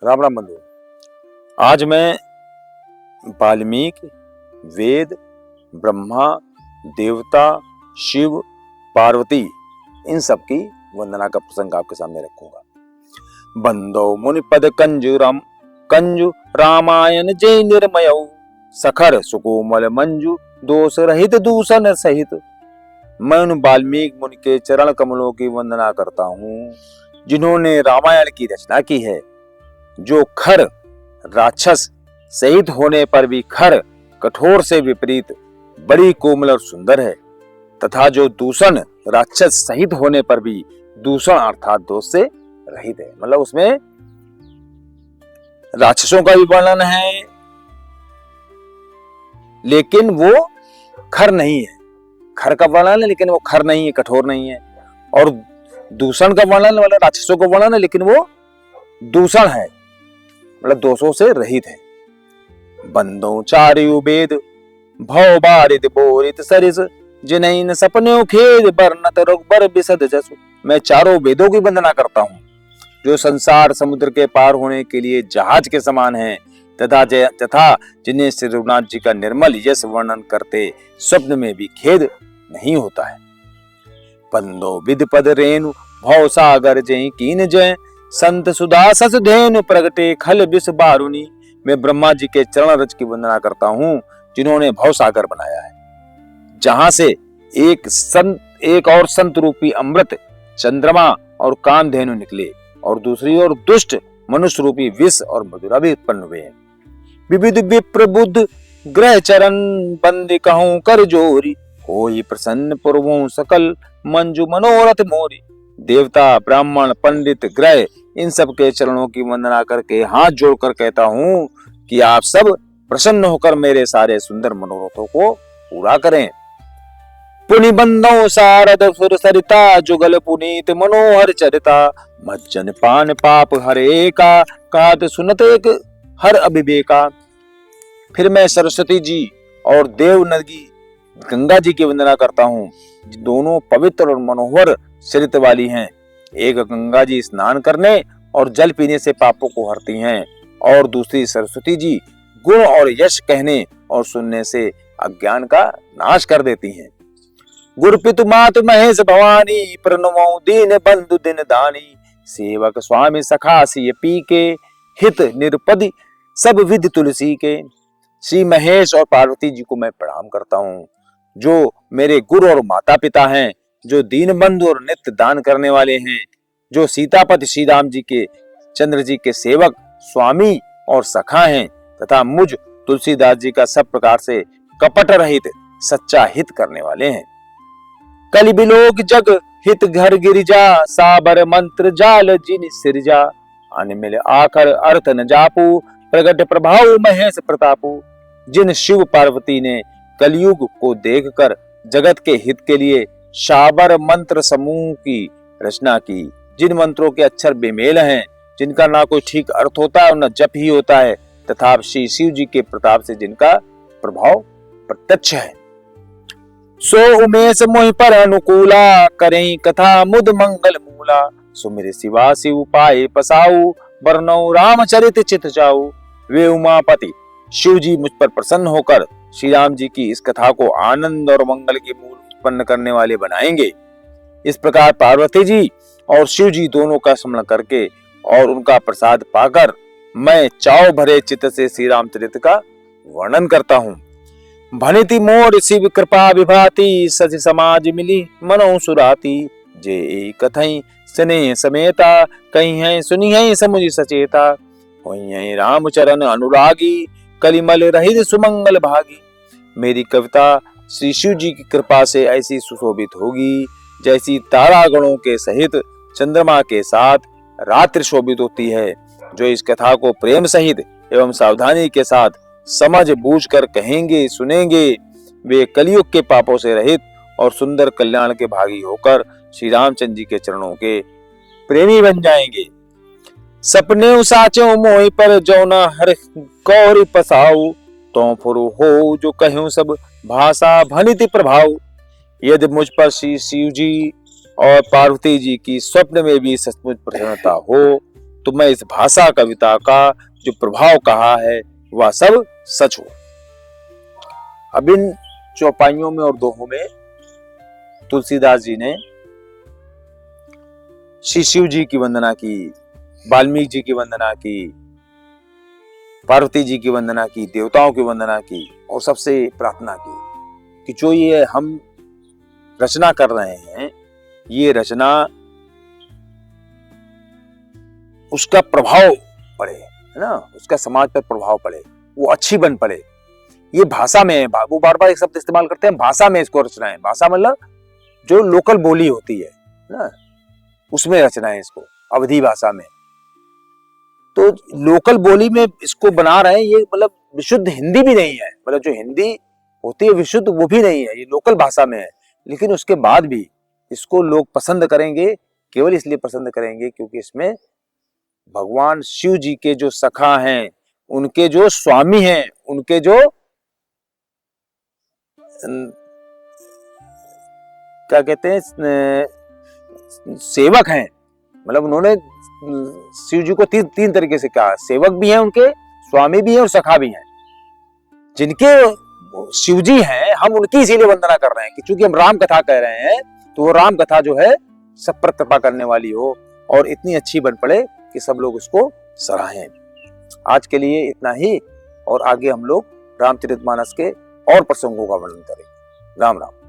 राम राम बंधु। आज मैं वाल्मीकि, वेद, ब्रह्मा, देवता, शिव, पार्वती इन सब की वंदना का प्रसंग आपके सामने रखूंगा। बंदो मुनिपद कंजु रामायण जय निर्मय सखर सुकोमल मंजु दोष रहित दूषण सहित। मैं उन वाल्मीकि मुनि के चरण कमलों की वंदना करता हूँ जिन्होंने रामायण की रचना की है, जो खर राक्षस सहित होने पर भी खर कठोर से विपरीत बड़ी कोमल और सुंदर है, तथा जो दूषण राक्षस सहित होने पर भी दूषण अर्थात दोष से रहित है। मतलब उसमें राक्षसों का भी वर्णन है लेकिन वो खर नहीं है। खर का वर्णन है लेकिन वो खर नहीं है, कठोर नहीं है। और दूषण का वर्णन वाला राक्षसों का वर्णन है लेकिन वो दूषण है, मतलब दोषों से रहित है। बंदो चारु वेद भव बारित बोरित सरिस जिनैन सपने खेद बरनत रघुबर बिसद जसु। मैं चारों वेदों की वंदना करता हूँ जो संसार समुद्र के पार होने के लिए जहाज के समान है, तथा जिन्हें श्री रघुनाथ जी का निर्मल यश वर्णन करते स्वप्न में भी खेद नहीं होता है। बंदो विद पद रेणु भव सागर जय कीन जय संत सुधा सस धेनु प्रगटे खल बिस बारुनी। मैं ब्रह्मा जी के चरण रज की वंदना करता हूँ जिन्होंने भव सागर बनाया है, जहां से एक और संत रूपी अमृत चंद्रमा और कामधेनु निकले और दूसरी ओर दुष्ट मनुष्य रूपी विष और मधुरा भी उत्पन्न हुए हैं। विविध विप्र बुद्ध ग्रह चरण बंद कहूं कर जोरी होई प्रसन्न पूर्वों सकल मंजू मनोरथ मोरी। देवता ब्राह्मण पंडित ग्रह इन सब के चरणों की वंदना करके हाथ जोड़कर कहता हूँ कि आप सब प्रसन्न होकर मेरे सारे सुंदर मनोरथों को पूरा करें। पुनि बंदो सारद सुर सरिता जुगल पुनीत मनोहर चरिता मज्जन पान पाप हरे का कहत सुनत एक हर अभिवेका। फिर मैं सरस्वती जी और देव नदी गंगा जी की वंदना करता हूँ, दोनों पवित्र और मनोहर चरित्र वाली हैं। एक गंगा जी स्नान करने और जल पीने से पापों को हरती हैं और दूसरी सरस्वती जी गुण और यश कहने और सुनने से अज्ञान का नाश कर देती हैं। गुरपितु मातु महेश भवानी प्रणमो दीन बंधु दिन दानी सेवक स्वामी सखा सिय पी के हित निरपदि सब विधि तुलसी के। श्री महेश और पार्वती जी को मैं प्रणाम करता हूँ जो मेरे गुरु और माता पिता हैं, जो दीन बंधु और नित्य दान करने वाले हैं, जो सीतापति श्री राम जी के चंद्र जी के सेवक स्वामी और सखा हैं, तथा मुझ तुलसीदास जी का सब प्रकार से कपट रहित सच्चा हित करने वाले हैं। कलि बिलोक जग हित घर गिरिजा साबर मंत्र जाल जिन सिरजा अनमिल आखर अर्थ न जापू प्रगट प्रभाव महेश प्रतापू। जिन शिव पार्वती ने कलयुग को देखकर जगत के हित के लिए शाबर मंत्र समूह की रचना की, जिन मंत्रों के अक्षर बेमेल हैं, जिनका ना कोई ठीक अर्थ होता है और न जप ही होता है, तथा श्री शिव जी के प्रताप से जिनका प्रभाव प्रत्यक्ष है। सो उमेश मोहि पर अनुकूला करें कथा मुद मंगल मूला सुमिर शिवा शिव पाए पसाऊ बरनौ रामचरित चित जाऊ। वे उमापति शिव जी मुझ पर प्रसन्न होकर श्री राम जी की इस कथा को आनंद और मंगल के मूल उत्पन्न करने वाले बनाएंगे। इस प्रकार पार्वती जी और शिव जी दोनों का स्मरण करके और उनका प्रसाद पाकर मैं चाव भरे चित्त से श्री रामचरित का वर्णन करता हूँ। भनिति मोर शिव कृपा विभाति सच समाज मिली मनो सुराती जे कथई स्नेह समेता कहीं है सुनी है समुझ सचेता होई है रामचरण अनुरागी कलिमल रहित सुमंगल भागी। मेरी कविता श्री शिव जी की कृपा से ऐसी सुशोभित होगी जैसी तारागणों के सहित चंद्रमा के साथ रात्रि शोभित होती है। जो इस कथा को प्रेम सहित एवं सावधानी के साथ समझ बूझ कर कहेंगे सुनेंगे, वे कलयुग के पापों से रहित और सुंदर कल्याण के भागी होकर श्री रामचंद्र जी के चरणों के प्रेमी बन जाएंगे। सपने साचो मोहि पर जौना हर गौरी पसाऊ तो फुरु हो जो कहूं सब भाषा भनिति प्रभाव। यदि मुझ पर श्री शिव जी और पार्वती जी की स्वप्न में भी सचमुच प्रसन्नता हो तो मैं इस भाषा कविता का जो प्रभाव कहा है वह सब सच हो। अब इन चौपाइयों में और दोहों में तुलसीदास जी ने श्री शिव जी की वंदना की, वाल्मीकि जी की वंदना की, पार्वती जी की वंदना की, देवताओं की वंदना की और सबसे प्रार्थना की कि जो ये हम रचना कर रहे हैं, ये रचना उसका प्रभाव पड़े, है ना, उसका समाज पर प्रभाव पड़े, वो अच्छी बन पड़े। ये भाषा में है, वो बार बार एक शब्द इस्तेमाल करते हैं, भाषा में इसको रचना है। भाषा मतलब जो लोकल बोली होती है ना, उसमें रचना है इसको, अवधी भाषा में। तो लोकल बोली में इसको बना रहे हैं, ये मतलब विशुद्ध हिंदी भी नहीं है, मतलब जो हिंदी होती है विशुद्ध वो भी नहीं है, ये लोकल भाषा में है। लेकिन उसके बाद भी इसको लोग पसंद करेंगे, केवल इसलिए पसंद करेंगे क्योंकि इसमें भगवान शिव जी के जो सखा हैं, उनके जो स्वामी हैं, उनके जो क्या कहते हैं सेवक हैं, मतलब उन्होंने शिव जी को तीन तरीके से कहा, सेवक भी हैं उनके, स्वामी भी हैं और सखा भी हैं। जिनके शिव जी हैं, हम उनकी इसीलिए वंदना कर रहे हैं कि चूंकि हम राम कथा कह रहे हैं, तो वो राम कथा जो है सब पर कृपा करने वाली हो और इतनी अच्छी बन पड़े कि सब लोग उसको सराहें। आज के लिए इतना ही, और आगे हम लोग रामचरितमानस के और प्रसंगों का वर्णन करेंगे। राम राम।